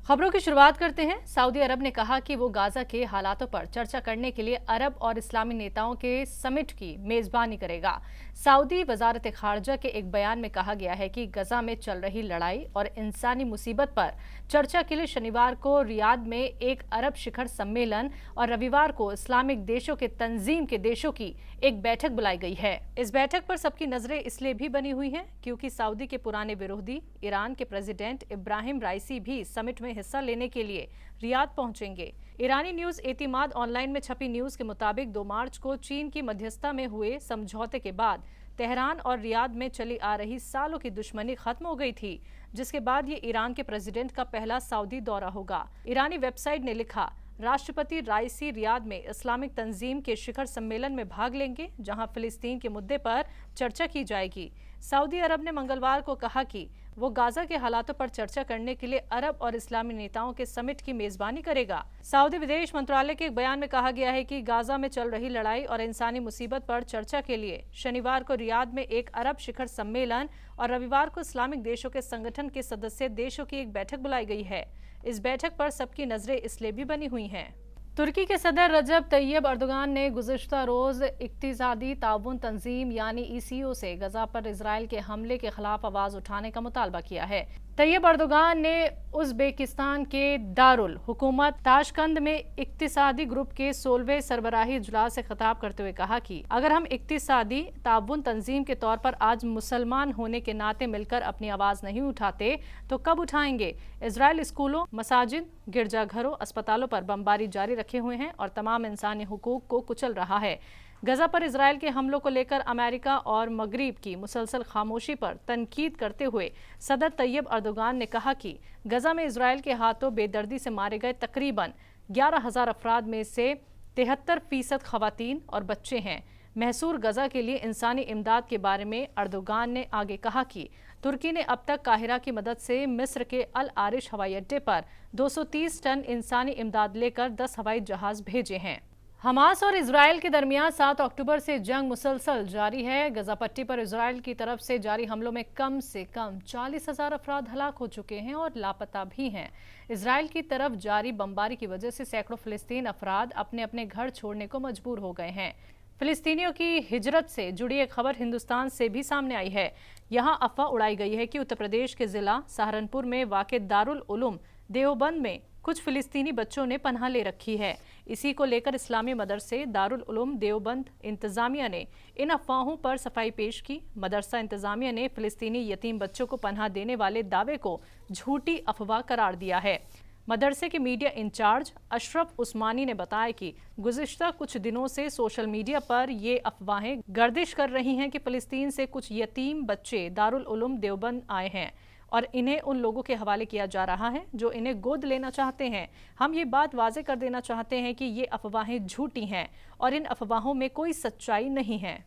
खबरों की शुरुआत करते हैं। सऊदी अरब ने कहा कि वो गाजा के हालातों पर चर्चा करने के लिए अरब और इस्लामी नेताओं के समिट की मेजबानी करेगा। सऊदी वजारत खारजा के एक बयान में कहा गया है कि गजा में चल रही लड़ाई और इंसानी मुसीबत पर चर्चा के लिए शनिवार को रियाद में एक अरब शिखर सम्मेलन और रविवार को इस्लामिक देशों के तंजीम के देशों की एक बैठक बुलाई गई है। इस बैठक पर सबकी नजरें इसलिए भी बनी हुई हैं क्योंकि सऊदी के पुराने विरोधी ईरान के प्रेसिडेंट इब्राहिम राइसी भी समिट में हिस्सा लेने के लिए रियाद पहुंचेंगे। ईरानी न्यूज एतिमाद ऑनलाइन में छपी न्यूज के मुताबिक 2 मार्च को चीन की मध्यस्थता में हुए समझौते के बाद तेहरान और रियाद में चली आ रही सालों की दुश्मनी खत्म हो गई थी, जिसके बाद ये ईरान के प्रेसिडेंट का पहला सऊदी दौरा होगा। ईरानी वेबसाइट ने लिखा, राष्ट्रपति राइसी रियाद में इस्लामिक तंजीम के शिखर सम्मेलन में भाग लेंगे, जहां फिलिस्तीन के मुद्दे पर चर्चा की जाएगी। सऊदी अरब ने मंगलवार को कहा कि वो गाजा के हालातों पर चर्चा करने के लिए अरब और इस्लामी नेताओं के समिट की मेजबानी करेगा। सऊदी विदेश मंत्रालय के एक बयान में कहा गया है कि गाजा में चल रही लड़ाई और इंसानी मुसीबत पर चर्चा के लिए शनिवार को रियाद में एक अरब शिखर सम्मेलन और रविवार को इस्लामिक देशों के संगठन के सदस्य देशों की एक बैठक बुलाई गई है। इस बैठक पर सबकी नजरें इसलिए भी बनी हुई हैं। तुर्की के सदर रजब तैयब अर्दोगान ने गुज़िश्ता रोज इक्तिसादी ताउन तंजीम यानी ECO से गजा पर इजराइल के हमले के खिलाफ आवाज उठाने का मुतालबा किया है। तैयब अर्दोगान ने उज़्बेकिस्तान के दारुल हुकूमत ताशकंद में इक्तिसादी ग्रुप के 16वें सरबराही इजलास से खिताब करते हुए कहा कि अगर हम इक्तिसादी ताउन तंजीम के तौर पर आज मुसलमान होने के नाते मिलकर अपनी आवाज नहीं उठाते तो कब उठाएंगे। इजराइल स्कूलों, मसाजिद, गिरजाघरों, अस्पतालों पर बमबारी जारी रखे हुए हैं और तमाम इंसानी हुकूक को कुचल रहा है। गजा पर इजराइल के हमलों को लेकर अमेरिका और मगरिब की मुसलसल खामोशी पर तनकीद करते हुए सदर तैयब अर्दोगान ने कहा कि गजा में इजराइल के हाथों बेदर्दी से मारे गए तकरीबन 11,000 अफराद में से 73% खवातीन और बच्चे हैं। महसूर गजा के लिए इंसानी इमदाद के बारे में अर्दोगान ने आगे कहा कि तुर्की ने अब तक काहिरा की मदद से मिस्र के अल आरिश हवाई अड्डे पर 230 टन इंसानी इमदाद लेकर 10 हवाई जहाज भेजे हैं। हमास और इजराइल के दरमियान 7 अक्टूबर से जंग मुसलसल जारी है। गजा पट्टी पर इजराइल की तरफ से जारी हमलों में कम से कम 40,000 अफराद हलाक हो चुके हैं और लापता भी हैं। इजराइल की तरफ जारी बमबारी की वजह से सैकड़ों फिलिस्तीन अफराद अपने अपने घर छोड़ने को मजबूर हो गए हैं। फिलिस्तीनियों की हिजरत से जुड़ी एक खबर हिंदुस्तान से भी सामने आई है। यहां अफवाह उड़ाई गई है कि उत्तर प्रदेश के जिला सहारनपुर में वाक़े दारुल उलूम देवबंद में कुछ फिलिस्तीनी बच्चों ने पनाह ले रखी है। इसी को लेकर इस्लामी मदरसे दारुल उलूम देवबंद इंतजामिया ने इन अफवाहों पर सफाई पेश की। मदरसा इंतजामिया ने फिलिस्तीनी यतीम बच्चों को पनाह देने वाले दावे को झूठी अफवाह करार दिया है। मदरसे के मीडिया इंचार्ज अशरफ उस्मानी ने बताया कि गुज़िश्ता कुछ दिनों से सोशल मीडिया पर ये अफवाहें गर्दिश कर रही हैं कि फ़िलिस्तीन से कुछ यतीम बच्चे दारुल उलूम देवबंद आए हैं और इन्हें उन लोगों के हवाले किया जा रहा है जो इन्हें गोद लेना चाहते हैं। हम ये बात वाज़े कर देना चाहते हैं कि ये अफवाहें झूठी हैं और इन अफवाहों में कोई सच्चाई नहीं है।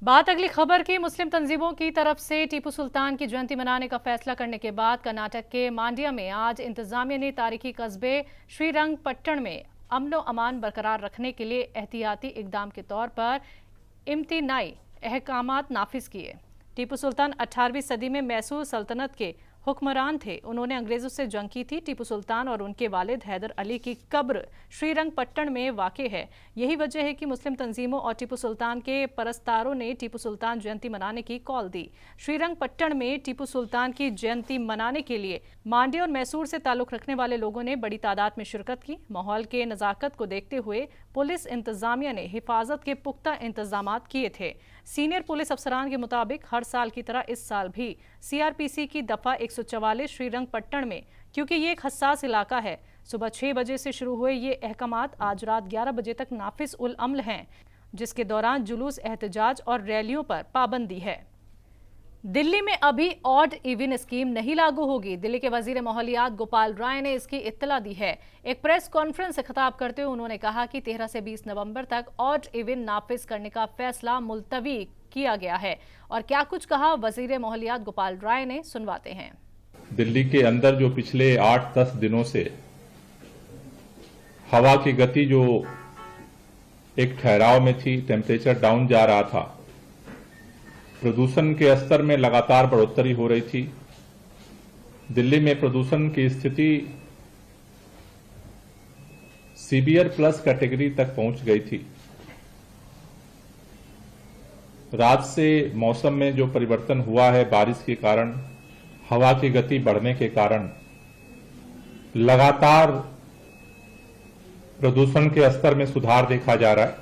बात अगली खबर की। मुस्लिम तंजीमों की तरफ से टीपू सुल्तान की जयंती मनाने का फैसला करने के बाद कर्नाटक के मांड्या में आज इंतजामिया ने तारीखी कस्बे श्रीरंगपट्टण में अमन व अमान बरकरार रखने के लिए एहतियाती इकदाम के तौर पर इम्तिनाई अहकामात नाफिज किए। टीपू सुल्तान 18वीं सदी में मैसूर सल्तनत के हुक्मरान थे। उन्होंने अंग्रेजों से जंग की थी। टीपू सुल्तान और उनके वालिद हैदर अली की कब्र श्रीरंगपट्टण में वाक़े है। यही वजह है कि मुस्लिम तंजीमों और टीपू सुल्तान के परस्तारों ने टीपू सुल्तान जयंती मनाने की कॉल दी। श्रीरंगपट्टण में टीपू सुल्तान की जयंती मनाने के लिए मांड्या और मैसूर से ताल्लुक़ रखने वाले लोगों ने बड़ी तादाद में शिरकत की। माहौल के नज़ाकत को देखते हुए पुलिस इंतजामिया ने हिफाजत के पुख्ता इंतजाम किए थे। सीनियर पुलिस अफसरान के मुताबिक हर साल की तरह इस साल भी CRPC की दफ़ा 144 श्रीरंगपट्टण में, क्योंकि ये एक हसास इलाका है, सुबह 6 बजे से शुरू हुए ये अहकामात आज रात 11 बजे तक नाफिज उल अमल हैं, जिसके दौरान जुलूस, एहतजाज और रैलियों पर पाबंदी है। दिल्ली में अभी ऑड इवन स्कीम नहीं लागू होगी। दिल्ली के वजीर माहौलियात गोपाल राय ने इसकी इत्तला दी है। एक प्रेस कॉन्फ्रेंस से खिताब करते हुए उन्होंने कहा कि 13 से 20 नवंबर तक ऑड इवन नाफिज करने का फैसला मुलतवी किया गया है। और क्या कुछ कहा वजीर माहौलियात गोपाल राय ने, सुनवाते हैं। दिल्ली के अंदर जो पिछले 8-10 दिनों से हवा की गति जो एक ठहराव में थी, टेम्परेचर डाउन जा रहा था, प्रदूषण के स्तर में लगातार बढ़ोतरी हो रही थी। दिल्ली में प्रदूषण की स्थिति सीवियर प्लस कैटेगरी तक पहुंच गई थी। रात से मौसम में जो परिवर्तन हुआ है बारिश के कारण, हवा की गति बढ़ने के कारण लगातार प्रदूषण के स्तर में सुधार देखा जा रहा है।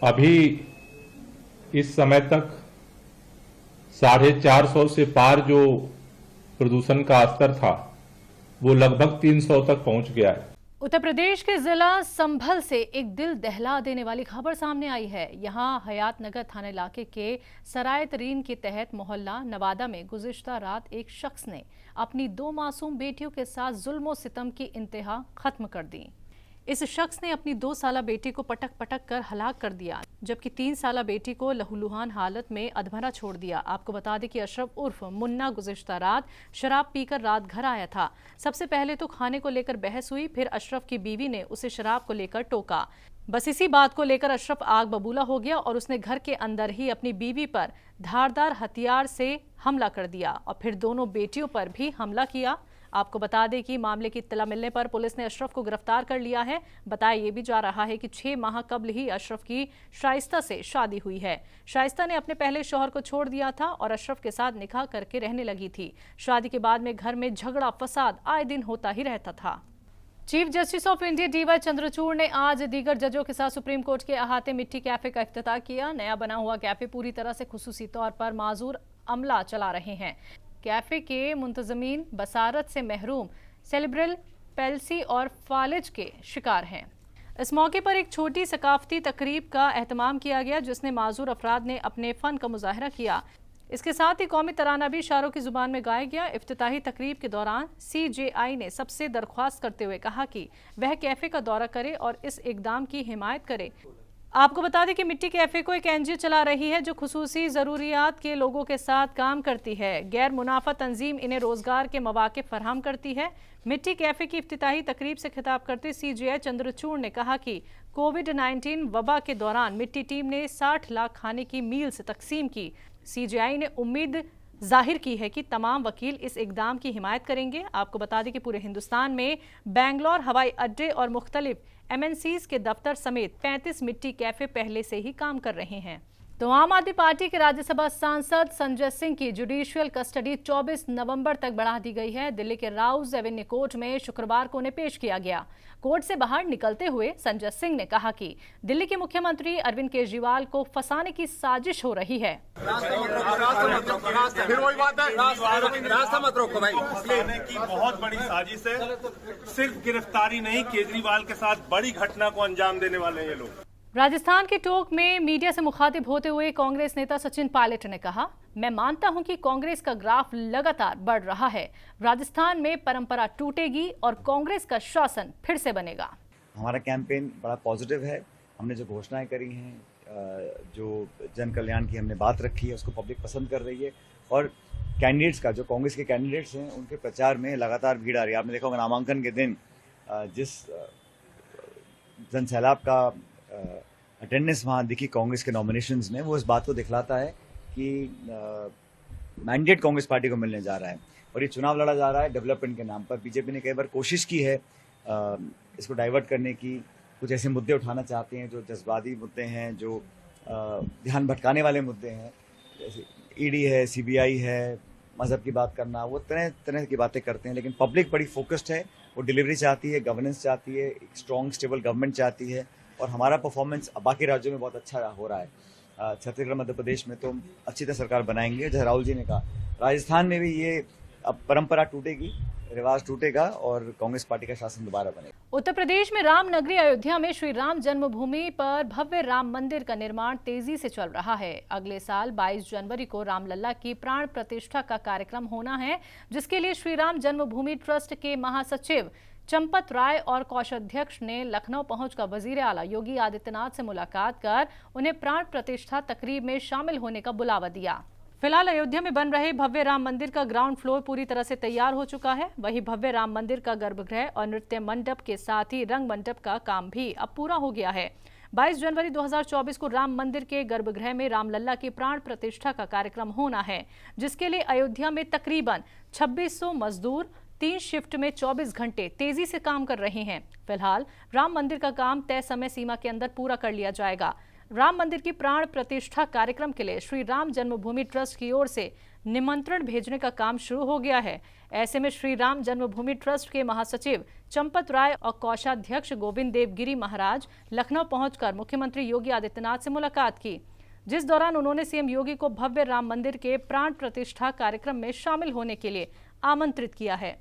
अभी इस समय तक 450 से पार जो प्रदूषण का स्तर था वो लगभग 300 तक पहुंच गया है। उत्तर प्रदेश के जिला संभल से एक दिल दहला देने वाली खबर सामने आई है। यहां हयातनगर थाना इलाके के सराय तरीन के तहत मोहल्ला नवादा में गुज़िश्ता रात एक शख्स ने अपनी 2 मासूम बेटियों के साथ जुल्म सितम की इंतहा खत्म कर दी। इस शख्स ने अपनी 2 साला बेटी को पटक पटक कर हलाक कर दिया, जबकि 3 साला बेटी को लहूलुहान हालत में अधमरा छोड़ दिया। आपको बता दें कि अशरफ उर्फ मुन्ना गुज़िश्ता रात शराब पीकर रात घर आया था। सबसे पहले तो खाने को लेकर बहस हुई, फिर अशरफ की बीवी ने उसे शराब को लेकर टोका। बस इसी बात को लेकर अशरफ आग बबूला हो गया और उसने घर के अंदर ही अपनी बीवी पर धारदार हथियार से हमला कर दिया और फिर दोनों बेटियों पर भी हमला किया। आपको बता दें कि मामले की इत्तला मिलने पर पुलिस ने अशरफ को गिरफ्तार कर लिया है। बताया ये भी जा रहा है कि 6 माह कबल ही अशरफ की शाइस्ता से शादी हुई है। शाइस्ता ने अपने पहले शौहर को छोड़ दिया था और अशरफ के साथ निकाह करके रहने लगी थी। शादी के बाद में घर में झगड़ा फसाद आए दिन होता ही रहता था। Chief justice of India DY Chandrachud ने आज दीगर जजों के साथ सुप्रीम कोर्ट के अहाते मिट्टी कैफे का इफ्तिताह किया। नया बना हुआ कैफे पूरी तरह से खुसूसी तौर पर माजूर अमला चला रहे हैं। कैफे के मुंतजमीन बसारत से महरूम सेरेब्रल पैल्सी और फालिज के शिकार हैं। इस मौके पर एक छोटी सकाफती तकरीब का एहतमाम किया गया, जिसने माजूर अफराद ने अपने फन का मुजाहरा किया। इसके साथ ही कौमी तराना भी इशारों की जुबान में गाया गया। इफ्तिताही तकरीब के दौरान CJI ने सबसे दरख्वास्त करते हुए कहा कि वह कैफे का दौरा करे और इस इकदाम की हिमायत करे। आपको बता दें कि मिट्टी कैफे को एक NGO चला रही है जो खुसूसी ज़रूरियात के लोगों के साथ काम करती है। गैर मुनाफा तंजीम इन्हें रोजगार के मौके फराहम करती है। मिट्टी कैफे की इफ्तिताही तकरीब से खिताब करते CJI चंद्रचूड़ ने कहा कि कोविड-19 वबा के दौरान मिट्टी टीम ने 60 लाख खाने की मील्स तकसीम की। CJI ने उम्मीद जाहिर की है कि तमाम वकील इस इकदाम की हिमायत करेंगे। आपको बता दें कि पूरे हिंदुस्तान में बेंगलोर हवाई अड्डे और मुख्तलिफ MNCs के दफ्तर समेत 35 मिट्टी कैफे पहले से ही काम कर रहे हैं। तो आम आदमी पार्टी के राज्यसभा सांसद संजय सिंह की जुडिशियल कस्टडी 24 नवंबर तक बढ़ा दी गई है। दिल्ली के राउज एवेन्यू कोर्ट में शुक्रवार को उन्हें पेश किया गया। कोर्ट से बाहर निकलते हुए संजय सिंह ने कहा कि दिल्ली के मुख्यमंत्री अरविंद केजरीवाल को फंसाने की साजिश हो रही है। फिर वही बात है, रास्ता मत रोको भाई। फंसाने की बहुत बड़ी साजिश है। सिर्फ गिरफ्तारी नहीं, केजरीवाल के साथ बड़ी घटना को अंजाम देने वाले हैं ये लोग। राजस्थान के टोंक में मीडिया से मुखातिब होते हुए कांग्रेस नेता सचिन पायलट ने कहा, मैं मानता हूं कि कांग्रेस का ग्राफ लगातार बढ़ रहा है। राजस्थान में परंपरा टूटेगी और कांग्रेस का शासन फिर से बनेगा। हमारा कैंपेन बड़ा पॉजिटिव है। हमने जो घोषणाएं करी हैं, जो जन कल्याण की हमने बात रखी है, उसको पब्लिक पसंद कर रही है। और कैंडिडेट्स का, जो कांग्रेस के कैंडिडेट्स हैं, उनके प्रचार में लगातार भीड़ आ रही है। आपने देखा होगा नामांकन के दिन जिस जनसैलाब का अटेंडेंस वहाँ दिखी कांग्रेस के नॉमिनेशंस में, वो इस बात को दिखलाता है कि मैंडेट कांग्रेस पार्टी को मिलने जा रहा है और ये चुनाव लड़ा जा रहा है डेवलपमेंट के नाम पर। बीजेपी ने कई बार कोशिश की है इसको डाइवर्ट करने की, कुछ ऐसे मुद्दे उठाना चाहते हैं जो जज्बाती मुद्दे हैं, जो ध्यान भटकाने वाले मुद्दे हैं, जैसे ईडी है, CBI है, मजहब की बात करना, वो तरह तरह की बातें करते हैं। लेकिन पब्लिक बड़ी फोकस्ड है, वो डिलीवरी चाहती है, गवर्नेंस चाहती है, एक स्ट्रॉन्ग स्टेबल गवर्नमेंट चाहती है। और हमारा परफॉर्मेंस बाकी राज्यों में बहुत अच्छा हो रहा है। छत्तीसगढ़, मध्य प्रदेश में तो हम अच्छी तरह सरकार बनाएंगे। जैसे राहुल जी ने कहा, राजस्थान में भी ये अब परंपरा टूटेगी, रिवाज टूटेगा और कांग्रेस पार्टी का शासन दोबारा बनेगा। उत्तर प्रदेश में राम नगरी अयोध्या में श्री राम जन्मभूमि पर भव्य राम मंदिर का निर्माण तेजी से चल रहा है। अगले साल 22 जनवरी को रामलला की प्राण प्रतिष्ठा का कार्यक्रम होना है, जिसके लिए श्री राम जन्मभूमि ट्रस्ट के महासचिव चंपत राय और कोषाध्यक्ष ने लखनऊ पहुंचकर वजीर आला योगी आदित्यनाथ से मुलाकात कर उन्हें प्राण प्रतिष्ठा तकरीब में शामिल होने का बुलावा दिया। फिलहाल अयोध्या में बन रहे भव्य राम मंदिर का ग्राउंड फ्लोर पूरी तरह से तैयार हो चुका है। वहीं भव्य राम मंदिर का गर्भगृह और नृत्य मंडप के साथ ही रंग मंडप का काम भी अब पूरा हो गया है। 22 जनवरी 2024 को राम मंदिर के गर्भगृह में रामलला की प्राण प्रतिष्ठा का कार्यक्रम होना है, जिसके लिए अयोध्या में तकरीबन 2600 मजदूर, 3 शिफ्ट में 24 घंटे तेजी से काम कर रहे हैं। फिलहाल राम मंदिर का काम तय समय सीमा के अंदर पूरा कर लिया जाएगा। राम मंदिर की प्राण प्रतिष्ठा कार्यक्रम के लिए श्री राम जन्मभूमि ट्रस्ट की ओर से निमंत्रण भेजने का काम शुरू हो गया है। ऐसे में श्री राम जन्मभूमि ट्रस्ट के महासचिव चंपत राय और कोषाध्यक्ष गोविंद देवगिरी महाराज लखनऊ पहुंचकर मुख्यमंत्री योगी आदित्यनाथ से मुलाकात की, जिस दौरान उन्होंने सीएम योगी को भव्य राम मंदिर के प्राण प्रतिष्ठा कार्यक्रम में शामिल होने के लिए आमंत्रित किया है।